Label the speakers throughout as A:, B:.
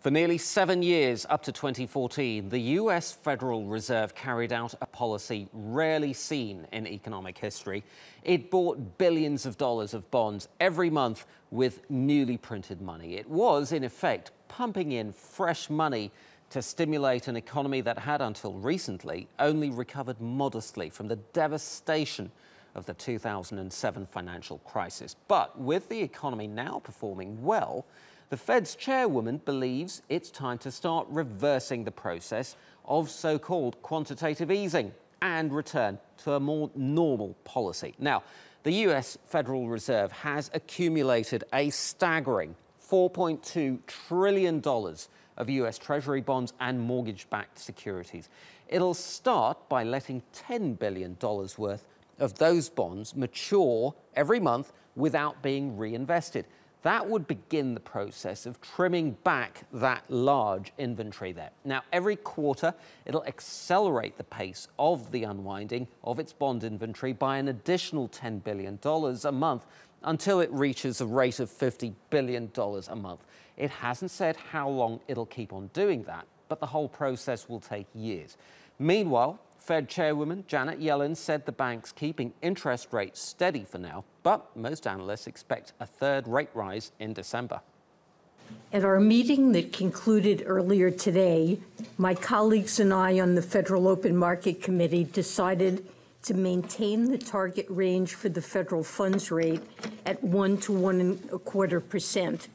A: For nearly 7 years, up to 2014, the US Federal Reserve carried out a policy rarely seen in economic history. It bought billions of dollars of bonds every month with newly printed money. It was, in effect, pumping in fresh money to stimulate an economy that had, until recently, only recovered modestly from the devastation of the 2007 financial crisis. But with the economy now performing well, the Fed's chairwoman believes it's time to start reversing the process of so-called quantitative easing and return to a more normal policy. Now, the US Federal Reserve has accumulated a staggering $4.2 trillion of US Treasury bonds and mortgage-backed securities. It'll start by letting $10 billion worth of those bonds mature every month without being reinvested. That would begin the process of trimming back that large inventory there. Now, every quarter, it'll accelerate the pace of the unwinding of its bond inventory by an additional $10 billion a month until it reaches a rate of $50 billion a month. It hasn't said how long it'll keep on doing that, but the whole process will take years. Meanwhile, Fed Chairwoman Janet Yellen said the bank's keeping interest rates steady for now, but most analysts expect a third rate rise in December.
B: At our meeting that concluded earlier today, my colleagues and I on the Federal Open Market Committee decided to maintain the target range for the federal funds rate at 1 to 1.25%.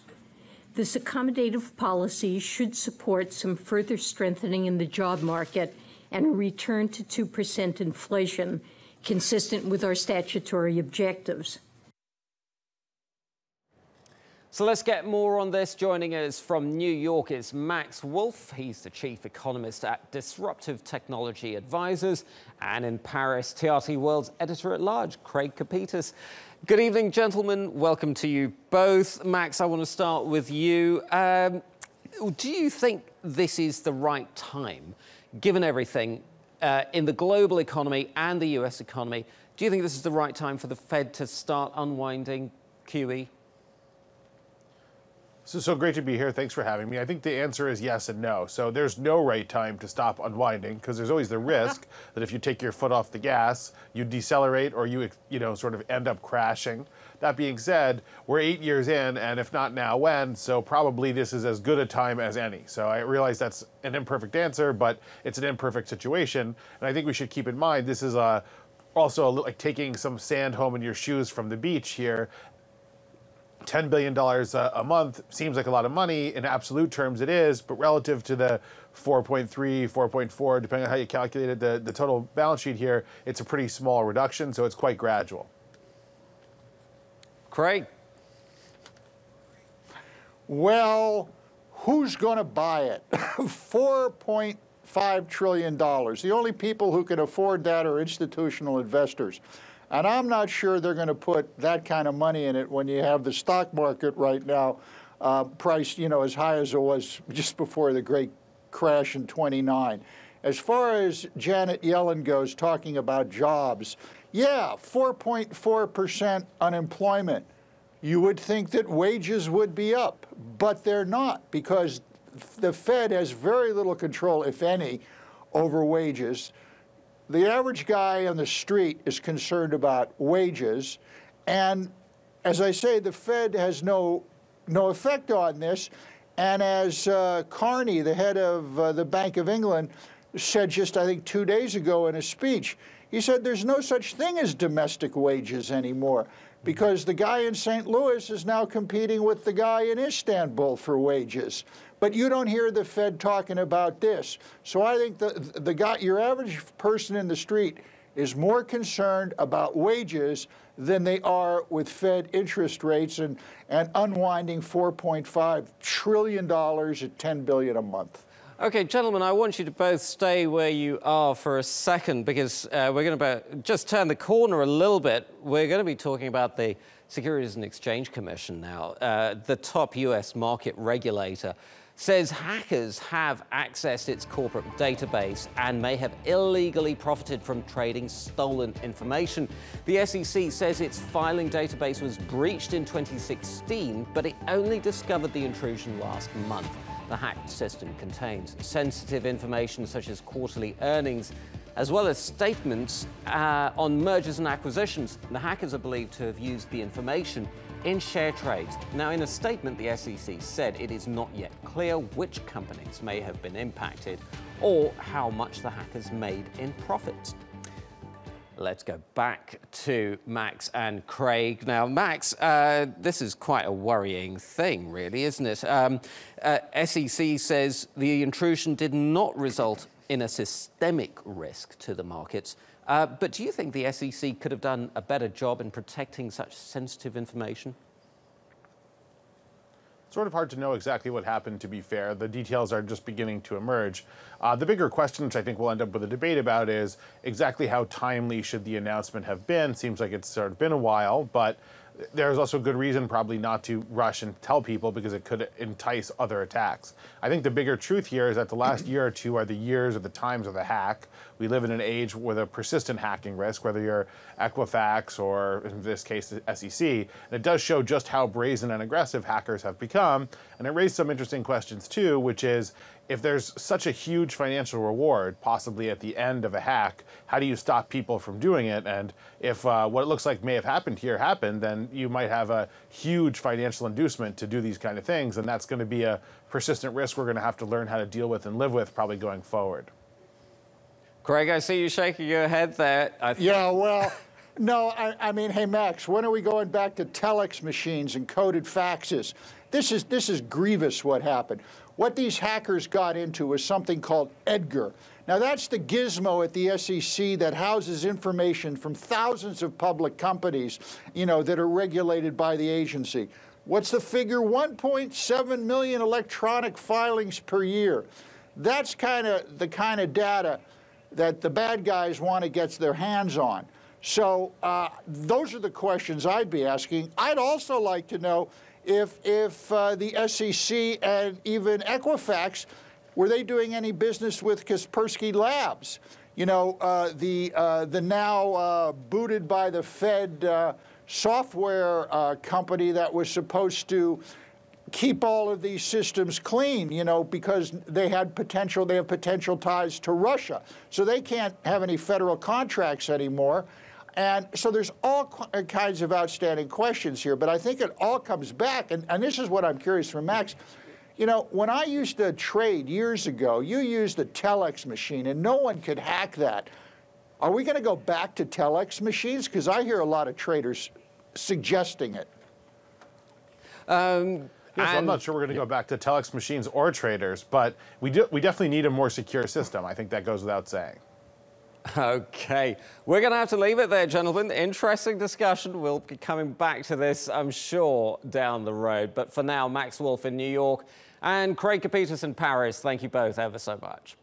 B: This accommodative policy should support some further strengthening in the job market and a return to 2% inflation, consistent with our statutory objectives.
A: So let's get more on this. Joining us from New York is Max Wolff. He's the chief economist at Disruptive Technology Advisers. And in Paris, TRT World's editor-at-large, Craig Copetas. Good evening, gentlemen. Welcome to you both. Max, I want to start with you. Do you think this is the right time, given everything in the global economy and the US economy? Do you think this is the right time for the Fed to start unwinding QE?
C: So great to be here. Thanks for having me. I think the answer is yes and no. So there's no right time to stop unwinding, because there's always the risk that if you take your foot off the gas, you decelerate or you sort of end up crashing. That being said, we're 8 years in, and if not now, when? So probably this is as good a time as any. So I realize that's an imperfect answer, but it's an imperfect situation. And I think we should keep in mind this is also like taking some sand home in your shoes from the beach here. $10 billion a month seems like a lot of money. In absolute terms it is, but relative to the 4.3, 4.4, depending on how you calculated the total balance sheet here, it's a pretty small reduction, so it's quite gradual.
A: Craig?
D: Well, who's going to buy it? $4.5 trillion. The only people who can afford that are institutional investors. And I'm not sure they're going to put that kind of money in it when you have the stock market right now priced, as high as it was just before the great crash in '29. As far as Janet Yellen goes, talking about jobs, yeah, 4.4% unemployment. You would think that wages would be up, but they're not, because the Fed has very little control, if any, over wages. The average guy on the street is concerned about wages, and as I say, the Fed has no effect on this. And as Carney, the head of the Bank of England, said just, I think, 2 days ago in a speech, he said there's no such thing as domestic wages anymore, because the guy in St. Louis is now competing with the guy in Istanbul for wages. But you don't hear the Fed talking about this. So I think the guy, your average person in the street, is more concerned about wages than they are with Fed interest rates and unwinding $4.5 trillion at $10 billion a month.
A: Okay, gentlemen, I want you to both stay where you are for a second, because we're going to just turn the corner a little bit. We're going to be talking about the Securities and Exchange Commission now. The top US market regulator says hackers have accessed its corporate database and may have illegally profited from trading stolen information. The SEC says its filing database was breached in 2016, but it only discovered the intrusion last month. The hacked system contains sensitive information such as quarterly earnings, as well as statements on mergers and acquisitions. The hackers are believed to have used the information in share trades. Now, in a statement, the SEC said it is not yet clear which companies may have been impacted or how much the hackers made in profits. Let's go back to Max and Craig. Now, Max, this is quite a worrying thing, really, isn't it? SEC says the intrusion did not result in a systemic risk to the markets. But do you think the SEC could have done a better job in protecting such sensitive information?
C: Sort of hard to know exactly what happened, to be fair. The details are just beginning to emerge. The bigger question, which I think we'll end up with a debate about, is exactly how timely should the announcement have been. Seems like it's sort of been a while, but there's also good reason probably not to rush and tell people because it could entice other attacks. I think the bigger truth here is that the last year or two are the years or the times of the hack. We live in an age with a persistent hacking risk, whether you're Equifax or, in this case, the SEC. And it does show just how brazen and aggressive hackers have become. And it raised some interesting questions, too, which is, if there's such a huge financial reward, possibly at the end of a hack, how do you stop people from doing it? And if what it looks like may have happened here happened, then you might have a huge financial inducement to do these kind of things. And that's going to be a persistent risk we're going to have to learn how to deal with and live with probably going forward.
A: Craig, I see you shaking your head there.
D: Yeah, well, no, I mean, hey, Max, when are we going back to telex machines and coded faxes? This is grievous what happened. What these hackers got into was something called Edgar. Now, that's the gizmo at the SEC that houses information from thousands of public companies, you know, that are regulated by the agency. What's the figure? 1.7 million electronic filings per year. That's the kind of data that the bad guys want to get their hands on. So those are the questions I'd be asking. I'd also like to know if the SEC and even Equifax, were they doing any business with Kaspersky Labs? You know, the now booted by the Fed software company that was supposed to keep all of these systems clean, you know, because they have potential ties to Russia. So they can't have any federal contracts anymore. And so there's all kinds of outstanding questions here, but I think it all comes back, and this is what I'm curious from Max. You know, when I used to trade years ago, you used a telex machine, and no one could hack that. Are we going to go back to telex machines? Because I hear a lot of traders suggesting it.
C: Yes, I'm not sure we're going to go back to telex machines or traders, but we definitely need a more secure system. I think that goes without saying.
A: Okay, we're going to have to leave it there, gentlemen. Interesting discussion. We'll be coming back to this, I'm sure, down the road. But for now, Max Wolff in New York and Craig Copetas in Paris, thank you both ever so much.